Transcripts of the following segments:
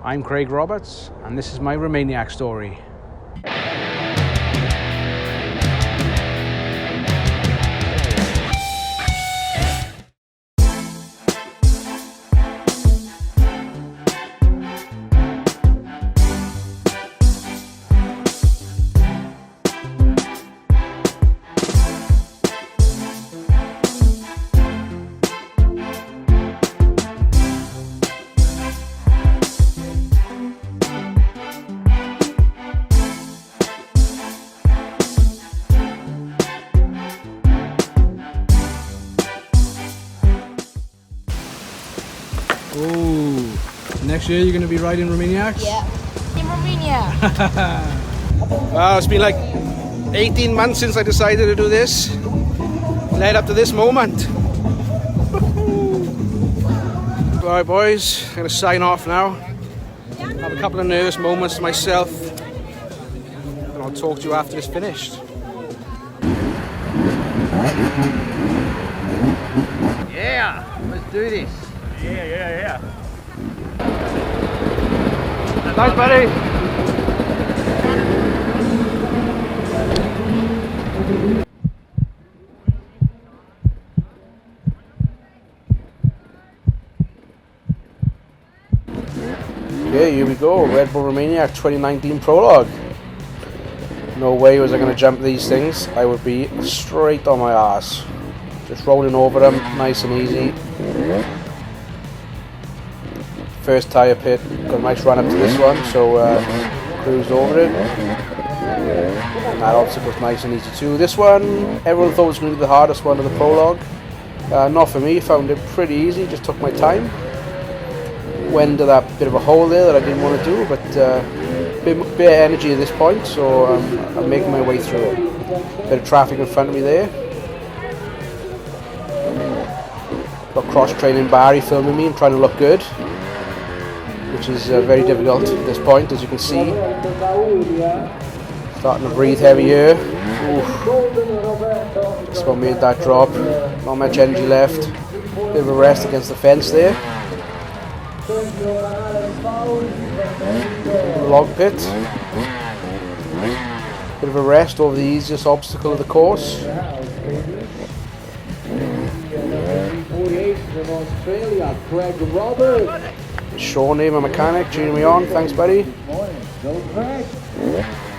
I'm Craig Roberts, and this is my Romaniac story. Oh, next year you're going to be riding Romaniacs? Yeah, in Romania. Well, it's been like 18 months since I decided to do this. Led up to this moment. Alright boys, I'm going to sign off now. Have a couple of nervous moments myself. And I'll talk to you after it's finished. Yeah, let's do this. Yeah. Thanks, buddy. Okay, here we go. Red Bull Romaniac 2019 prologue. No way was I going to jump these things. I would be straight on my ass. Just rolling over them, nice and easy. First tyre pit, got a nice run up to this one, so cruised over it. And that obstacle was nice and easy too. This one, everyone thought was going to be the hardest one of the prologue. Not for me, found it pretty easy, just took my time. Went into that bit of a hole there that I didn't want to do, but bit of energy at this point, so I'm making my way through it. Bit of traffic in front of me there. Got cross-training Barry filming me and trying to look good, which is very difficult at this point, as you can see. Starting to breathe heavier. This one made that drop. Not much energy left. Bit of a rest against the fence there. Log pit. Bit of a rest over the easiest obstacle of the course. From Australia, Craig Roberts. Sean, my mechanic, cheering me on. Thanks, buddy. Go Craig.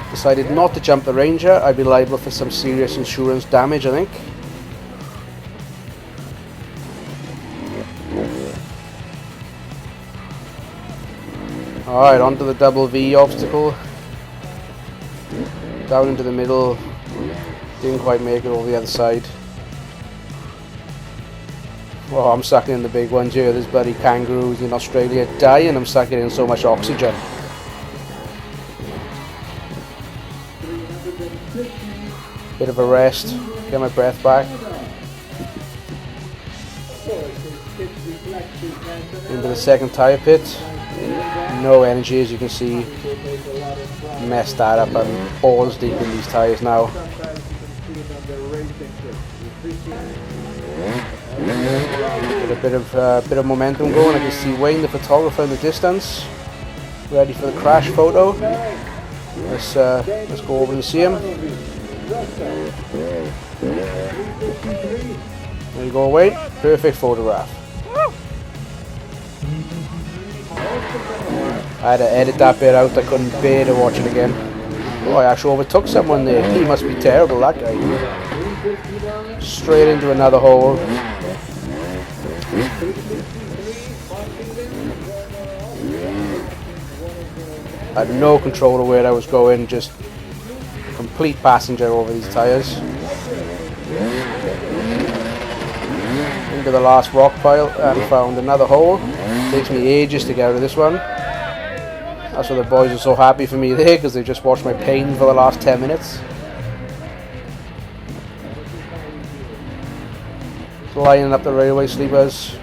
Decided not to jump the Ranger. I'd be liable for some serious insurance damage, I think. Alright, onto the double V obstacle. Down into the middle. Didn't quite make it over the other side. Well, I'm sucking in the big ones here. There's bloody kangaroos in Australia dying. I'm sucking in so much oxygen. Bit of a rest. Get my breath back. Into the second tyre pit. No energy, as you can see. Messed that up. I'm balls deep in these tyres now. Get a bit of momentum going. I can see Wayne, the photographer, in the distance, ready for the crash photo. Let's go over and see him. There you go, Wayne. Perfect photograph. I had to edit that bit out. I couldn't bear to watch it again. Oh, I actually overtook someone there. He must be terrible, that guy. Straight into another hole. I had no control of where I was going, just complete passenger over these tyres. Into the last rock pile and found another hole. Takes me ages to get out of this one. That's why the boys are so happy for me there, because they just watched my pain for the last 10 minutes. Lining up the railway sleepers.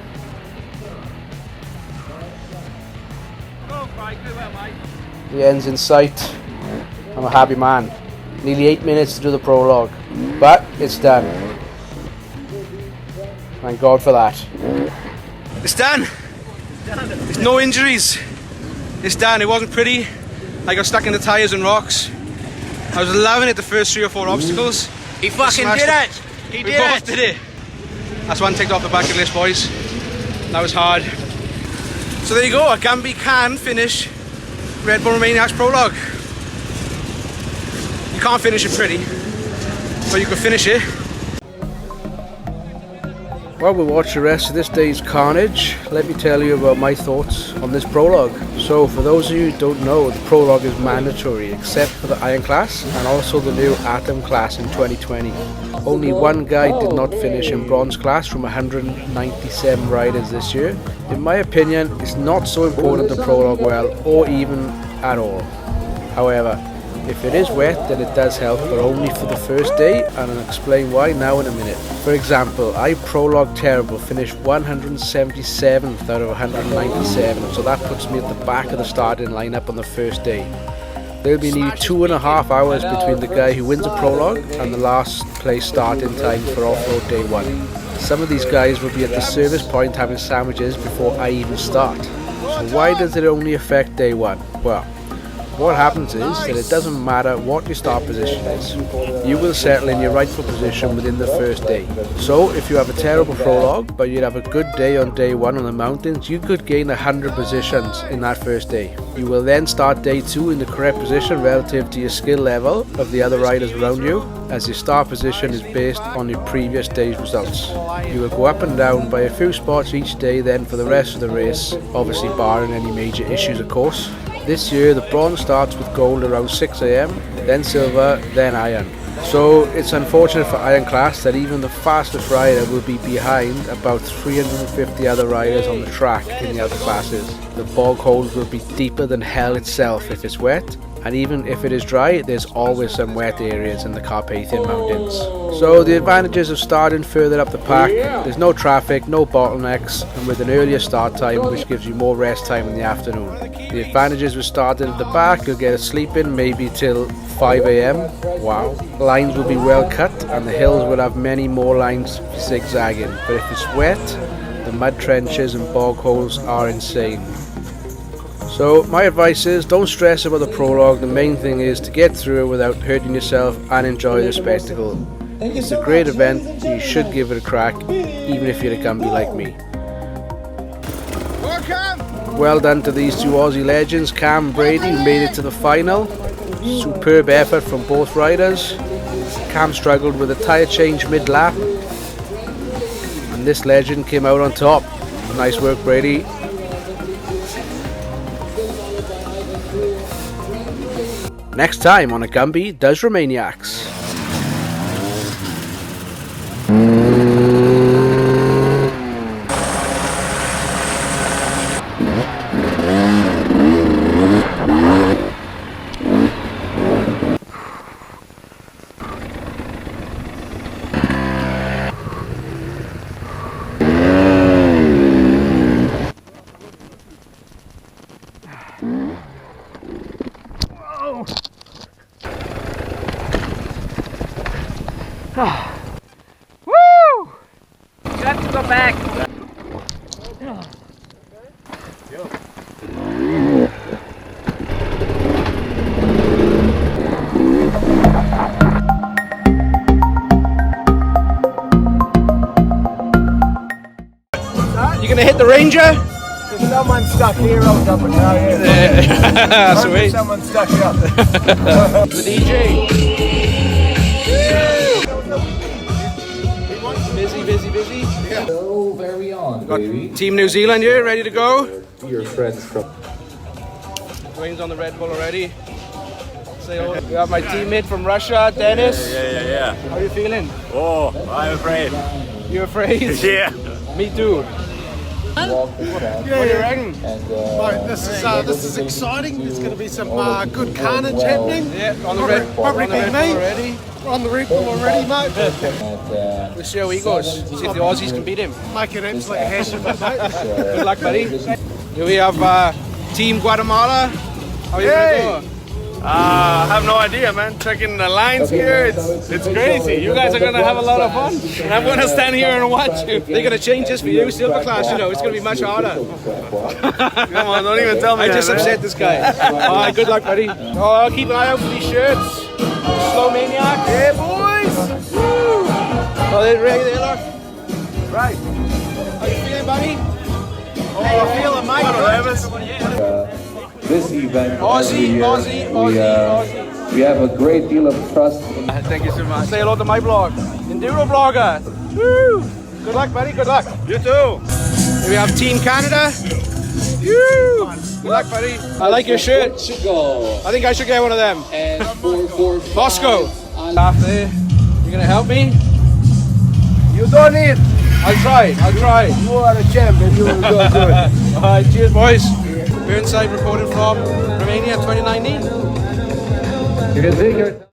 The end's in sight. I'm a happy man. Nearly 8 minutes to do the prologue, but it's done. Thank God for that. It's done. There's no injuries. It's done. It wasn't pretty. I got stuck in the tyres and rocks. I was loving it the first 3 or 4 obstacles. He fucking did it! He We did both it! did it. That's one ticked off the bucket list, boys. That was hard. So there you go. A Gumby can finish Red Bull Romaniacs Prologue. You can't finish it pretty, but you can finish it. While we watch the rest of this day's carnage, let me tell you about my thoughts on this prologue. So for those of you who don't know, the prologue is mandatory except for the Iron class and also the new Atom class in 2020. Only one guy did not finish in Bronze class from 197 riders this year. In my opinion, it's not so important to prologue well or even at all. However, if it is wet, then it does help, but only for the first day, and I'll explain why now in a minute. For example, I prologue terrible, finished 177th out of 197, so that puts me at the back of the starting lineup on the first day. There'll be nearly 2.5 hours between the guy who wins a prologue and the last place starting time for off-road day 1. Some of these guys will be at the service point having sandwiches before I even start. So why does it only affect day 1? Well, what happens is that it doesn't matter what your start position is, you will settle in your rightful position within the first day. So if you have a terrible prologue but you have a good day on day 1 on the mountains, you could gain 100 positions in that first day. You will then start day 2 in the correct position relative to your skill level of the other riders around you, as your start position is based on your previous day's results. You will go up and down by a few spots each day then for the rest of the race, obviously barring any major issues of course. This year the bronze starts with gold around 6 AM, then silver, then iron. So it's unfortunate for iron class that even the fastest rider will be behind about 350 other riders on the track in the other classes. The bog holes will be deeper than hell itself if it's wet, and even if it is dry, there's always some wet areas in the Carpathian Mountains. So the advantages of starting further up the pack, there's no traffic, no bottlenecks, and with an earlier start time which gives you more rest time in the afternoon. The advantages with starting at the back, you'll get a sleep in maybe till 5 AM. Wow. Lines will be well cut and the hills will have many more lines zigzagging, but if it's wet, the mud trenches and bog holes are insane. So my advice is don't stress about the prologue, the main thing is to get through it without hurting yourself and enjoy the spectacle. It's a great event, you should give it a crack, even if you're a Gumby like me. Well done to these two Aussie legends, Cam and Brady, who made it to the final. Superb effort from both riders. Cam struggled with a tyre change mid-lap, and this legend came out on top. Nice work, Brady. Next time on a Gumby Does Romaniacs. Woo! You have to go back. You gonna hit the Ranger? There's someone stuck here, I'll double tell you. Sweet. Someone stuck here. The DJ. Busy. So very on, baby. Team New Zealand here, ready to go. Your friends from Wayne's on the Red Bull already. Say hello. We have my teammate from Russia, Dennis. Yeah. How are you feeling? Oh, I'm afraid. You afraid? Yeah. Me too. walk the track. What do you reckon? And, Right, this is exciting. There's going to be some good carnage happening. Yeah, on the Red Bull me. already. We're on the Red Bull already, mate. and, We'll see how he goes. See if the Aussies can beat him. Make an absolute hash of it, mate. Good luck, buddy. Here we have Team Guatemala. How are you going to go? I have no idea, man. Checking the lines here, it's crazy. You guys are gonna have a lot of fun, and I'm gonna stand here and watch you. They're gonna change this for you, silver class. You know, it's gonna be much harder. Come on, don't even tell me. I just upset this guy. All right, good luck, buddy. Oh, keep an eye out for these shirts. Slow Maniacs. Yeah, boys. Woo. Oh, they're ready there, look. Right. How you feeling, buddy? Oh, I feel it, mate. This event Aussie, Aussie. we have a great deal of trust in Thank you so much. Say hello to my blog, Enduro Blogger. Woo! Good luck, buddy. Good luck. You too. Here we have Team Canada. Woo! Good luck, buddy. I like your shirt. I think I should get one of them. and for Moscow. Laugh there. You gonna help me? You don't need. I'll try. I'll try. You are a champion. You will do good. All right, cheers, boys. We're inside reporting from Romania 2019. You can take your